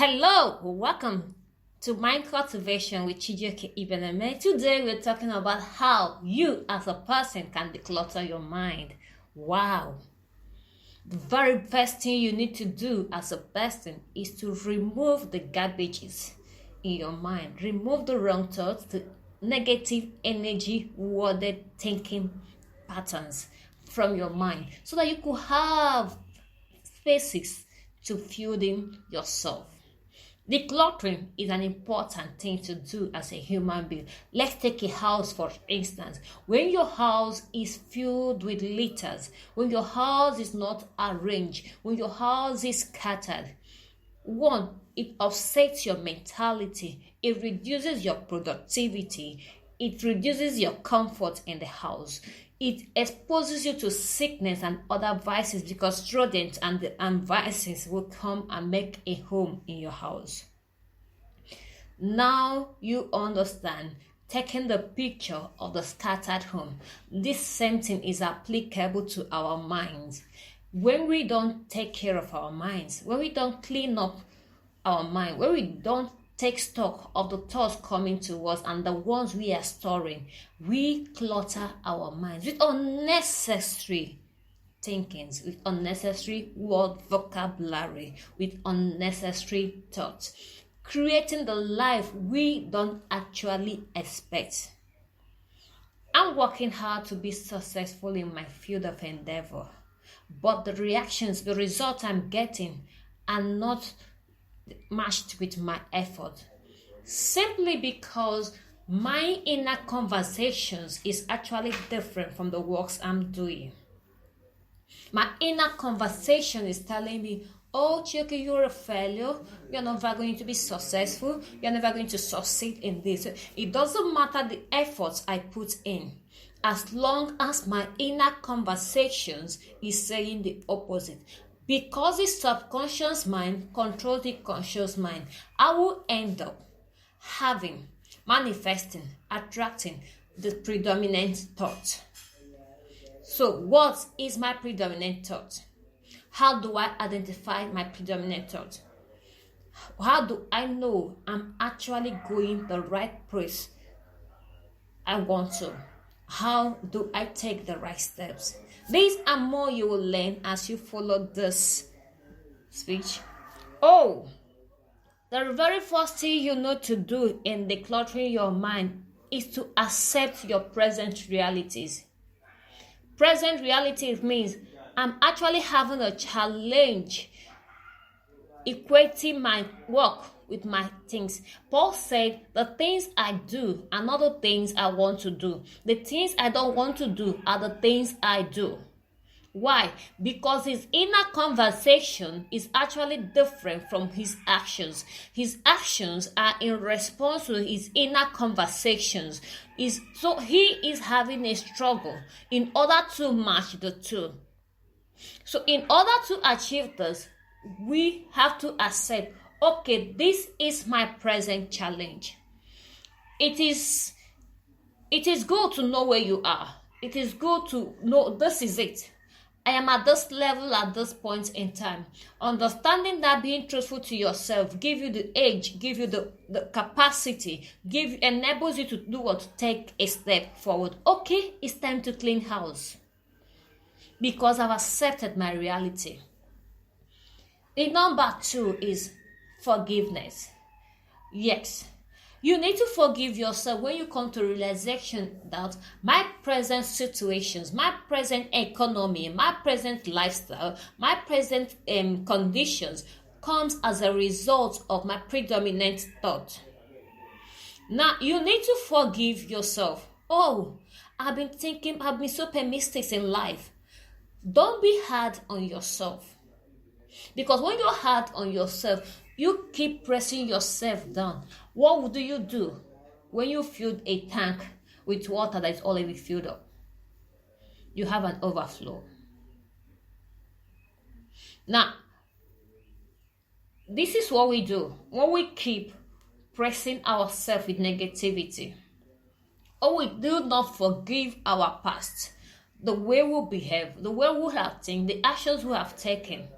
Hello, welcome to Mind Cultivation with Chijioke Ibeneme. Today we're talking about how you as a person can declutter your mind. Wow. The very first thing you need to do as a person is to remove the garbages in your mind. Remove the wrong thoughts, the negative energy, worded thinking patterns from your mind so that you could have spaces to fuel in yourself. Decluttering is an important thing to do as a human being. Let's take a house for instance. When your house is filled with litters, when your house is not arranged, when your house is scattered, one, it upsets your mentality, it reduces your productivity, it reduces your comfort in the house. It exposes you to sickness and other vices because rodents and vices will come and make a home in your house. Now you understand, taking the picture of the scattered home. This same thing is applicable to our minds. When we don't take care of our minds, when we don't clean up our mind, when we don't take stock of the thoughts coming to us and the ones we are storing, we clutter our minds with unnecessary thinkings, with unnecessary word vocabulary, with unnecessary thoughts, creating the life we don't actually expect. I'm working hard to be successful in my field of endeavor, but the reactions, the results I'm getting are not matched with my effort, simply because my inner conversations is actually different from the works I'm doing. My inner conversation is telling me, oh Chioke, you're a failure, you're never going to be successful, you're never going to succeed in this. It doesn't matter the efforts I put in, as long as my inner conversations is saying the opposite. Because the subconscious mind controls the conscious mind, I will end up manifesting, attracting the predominant thought. So what is my predominant thought? How do I identify my predominant thought? How do I know I'm actually going the right place I want to? How do I take the right steps? These and more you will learn as you follow this speech. Oh, the very first thing you know to do in decluttering your mind is to accept your present realities. Present realities means I'm actually having a challenge equating my work with my things. Paul said the things I do are not the things I want to do. The things I don't want to do are the things I do. Why? Because his inner conversation is actually different from his actions. His actions are in response to his inner conversations. So he is having a struggle in order to match the two. So in order to achieve this, we have to accept, okay, this is my present challenge. It is good to know where you are. It is good to know this is it. I am at this level at this point in time. Understanding that being truthful to yourself give you the edge, give you the capacity, enables you to do what? Take a step forward. Okay, it's time to clean house. Because I've accepted my reality. The number 2 is forgiveness. Yes, you need to forgive yourself when you come to realization that my present situations, my present economy, my present lifestyle, my present conditions comes as a result of my predominant thought. Now, you need to forgive yourself. Oh, I've been so mistakes in life. Don't be hard on yourself. Because when you're hard on yourself, you keep pressing yourself down. What do you do when you fill a tank with water that is already filled up? You have an overflow. Now, this is what we do when we keep pressing ourselves with negativity. Or we do not forgive our past, the way we behave, the way we have think, the actions we have taken,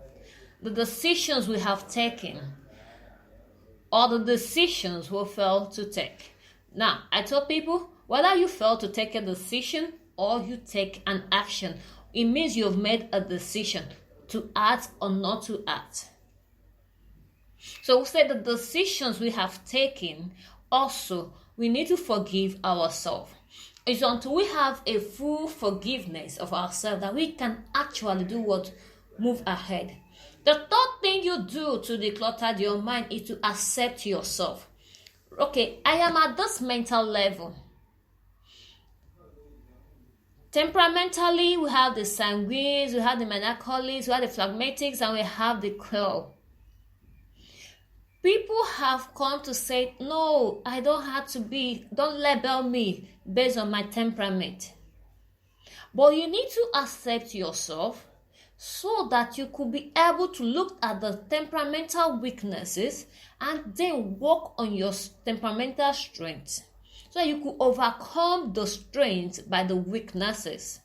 the decisions we have taken. or the decisions we fail to take. Now, I tell people, whether you fail to take a decision or you take an action, it means you've made a decision to act or not to act. So we say the decisions we have taken, also, we need to forgive ourselves. It's until we have a full forgiveness of ourselves that we can actually do what? Move ahead. The third thing you do to declutter your mind is to accept yourself. Okay, I am at this mental level. Temperamentally, we have the sanguines, we have the melancholics, we have the phlegmatics, and we have the crow. People have come to say, no, I don't have to be, don't label me based on my temperament. But you need to accept yourself so that you could be able to look at the temperamental weaknesses and then work on your temperamental strengths. So you could overcome the strengths by the weaknesses.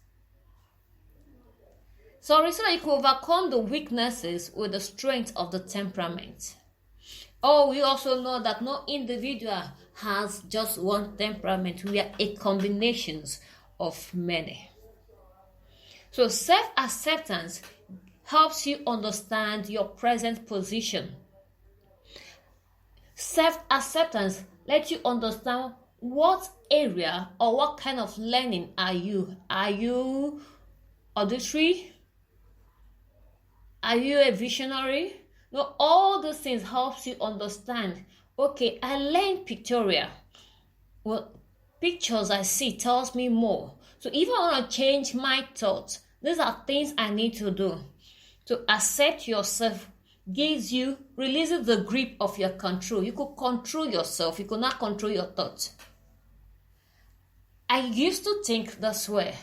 So that you could overcome the weaknesses with the strength of the temperament. Oh, we also know that no individual has just one temperament. We are a combination of many. So self-acceptance helps you understand your present position. Self-acceptance lets you understand what area or what kind of learning are you. Are you auditory? Are you a visionary? No, all those things helps you understand. Okay, I learned pictorial. Well, pictures I see tells me more. So if I want to change my thoughts, these are things I need to do. To accept yourself releases the grip of your control. You could control yourself. You could not control your thoughts. I used to think this way.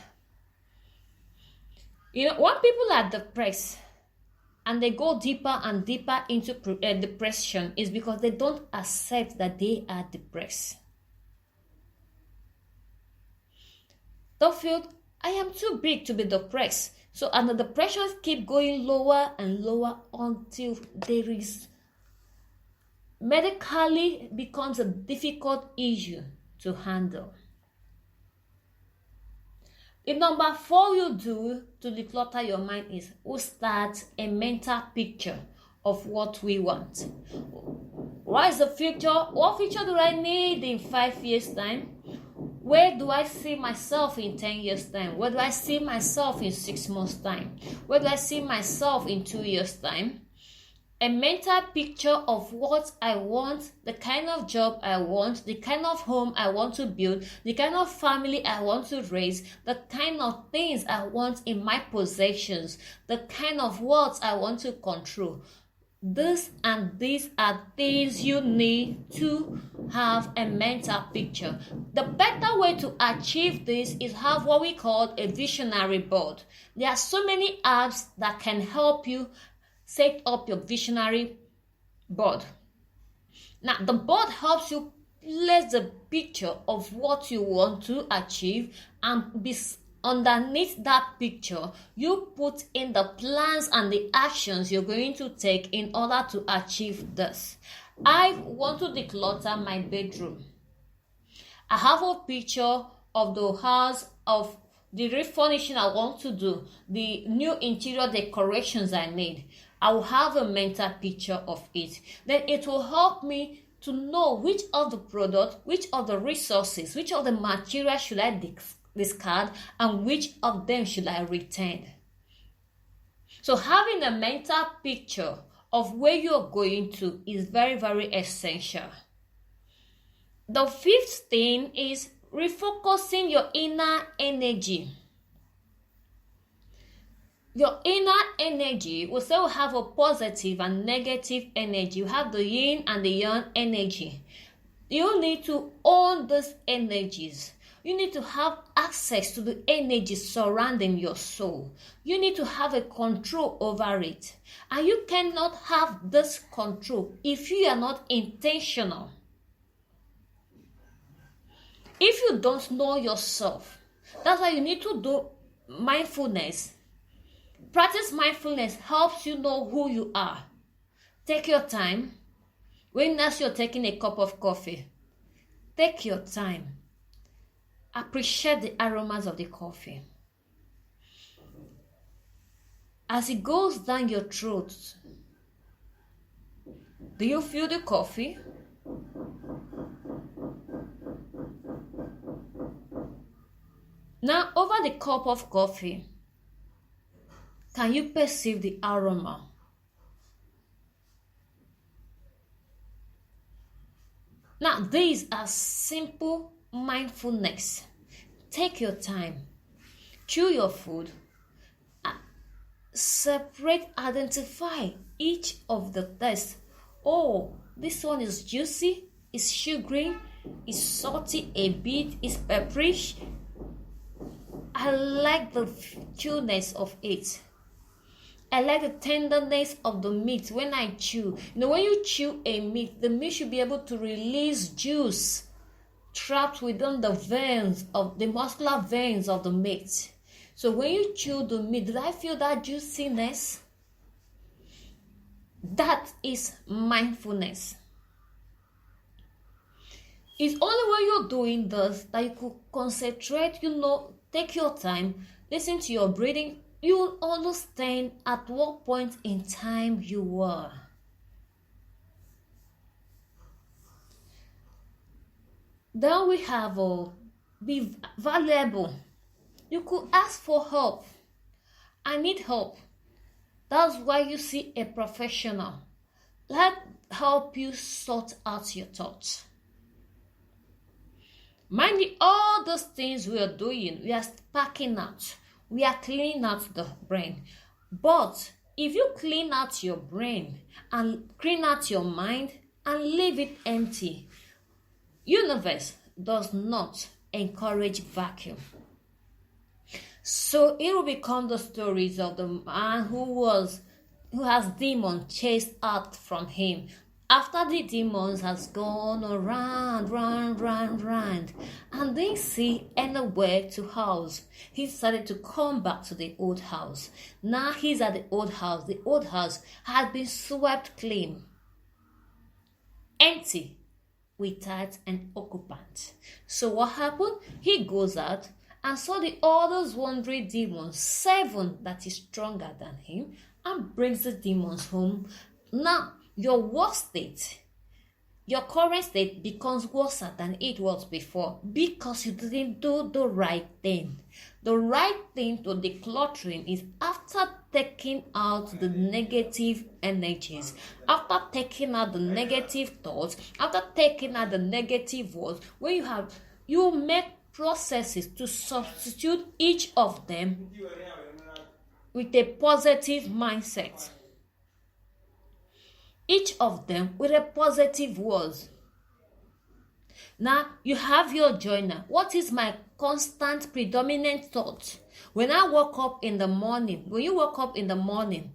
When people are depressed, and they go deeper and deeper into depression is because they don't accept that they are depressed. They feel, I am too big to be depressed. So, and the depressions keep going lower and lower until there is medically becomes a difficult issue to handle. The number 4 you do to declutter your mind is we start a mental picture of what we want. What is the future? What future do I need in 5 years' time? Where do I see myself in 10 years' time? Where do I see myself in 6 months' time? Where do I see myself in 2 years' time? A mental picture of what I want, the kind of job I want, the kind of home I want to build, the kind of family I want to raise, the kind of things I want in my possessions, the kind of words I want to control. These are things you need to have a mental picture. The better way to achieve this is have what we call a visionary board. There are so many apps that can help you set up your visionary board. Now, the board helps you place the picture of what you want to achieve, and underneath that picture, you put in the plans and the actions you're going to take in order to achieve this. I want to declutter my bedroom. I have a picture of the house, of the refurnishing I want to do, the new interior decorations I need. I will have a mental picture of it. Then it will help me to know which of the product, which of the resources, which of the material should I discard and which of them should I retain. So having a mental picture of where you're going to is very, very essential. The 5th thing is refocusing your inner energy. Your inner energy, we say we have a positive and negative energy. You have the yin and the yang energy. You need to own these energies. You need to have access to the energy surrounding your soul. You need to have a control over it. And you cannot have this control if you are not intentional. If you don't know yourself, that's why you need to do mindfulness. Practice mindfulness helps you know who you are. Take your time. When as you're taking a cup of coffee, take your time. Appreciate the aromas of the coffee. As it goes down your throat, do you feel the coffee? Now, over the cup of coffee, can you perceive the aroma? Now, these are simple mindfulness. Take your time, chew your food, separate, identify each of the tastes. Oh, this one is juicy, is sugary, is salty a bit, is pepperish. I like the chewiness of it. I like the tenderness of the meat when I chew. When you chew a meat, the meat should be able to release juice trapped within the veins of the muscular veins of the meat. So when you chew the meat, did I feel that juiciness? That is mindfulness. It's only when you're doing this that you could concentrate, take your time, listen to your breathing. You will understand at what point in time you were. Then we have be valuable. You could ask for help. I need help. That's why you see a professional. Let help you sort out your thoughts. Mind you, all those things we are doing, we are sparking out. We are cleaning out the brain. But if you clean out your brain and clean out your mind and leave it empty, universe does not encourage vacuum. So it will become the stories of the man who has demons chased out from him. After the demons has gone around, and didn't see anywhere to house, he decided to come back to the old house. Now he's at the old house. The old house had been swept clean, empty, without an occupant. So what happened? He goes out and saw the others wandering demons, 7 that is stronger than him, and brings the demons home. Now, your worst state, your current state becomes worse than it was before because you didn't do the right thing. The right thing to decluttering is after taking out the negative energies, after taking out the negative thoughts, after taking out the negative words, when you make processes to substitute each of them with a positive mindset. Each of them with a positive words. Now you have your journal. What is my constant predominant thought? When I wake up in the morning, when you wake up in the morning,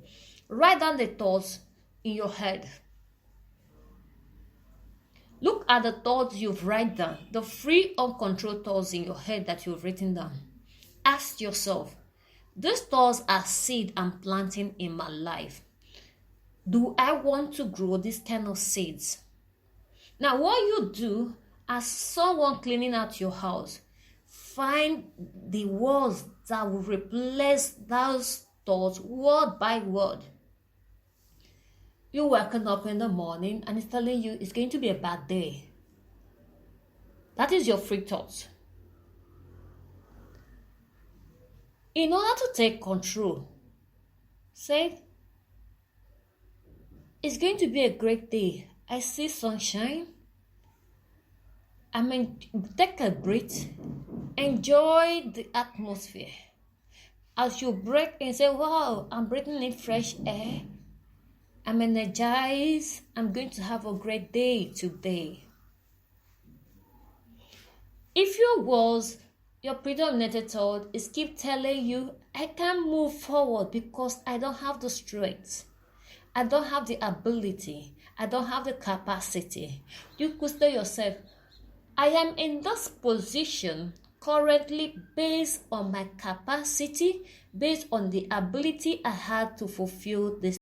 write down the thoughts in your head. Look at the thoughts you've written down, the free, uncontrolled thoughts in your head that you've written down. Ask yourself, these thoughts are seed I'm planting in my life. Do I want to grow this kind of seeds? Now, what you do as someone cleaning out your house, find the words that will replace those thoughts word by word. You're waking up in the morning and it's telling you it's going to be a bad day. That is your free thoughts. In order to take control, say, it's going to be a great day. I see sunshine. Take a breath. Enjoy the atmosphere. As you breathe and say, wow, I'm breathing in fresh air. I'm energized. I'm going to have a great day today. If your words, your predominant thought is keep telling you, I can't move forward because I don't have the strength. I don't have the ability. I don't have the capacity. You could tell yourself, I am in this position currently based on my capacity, based on the ability I had to fulfill this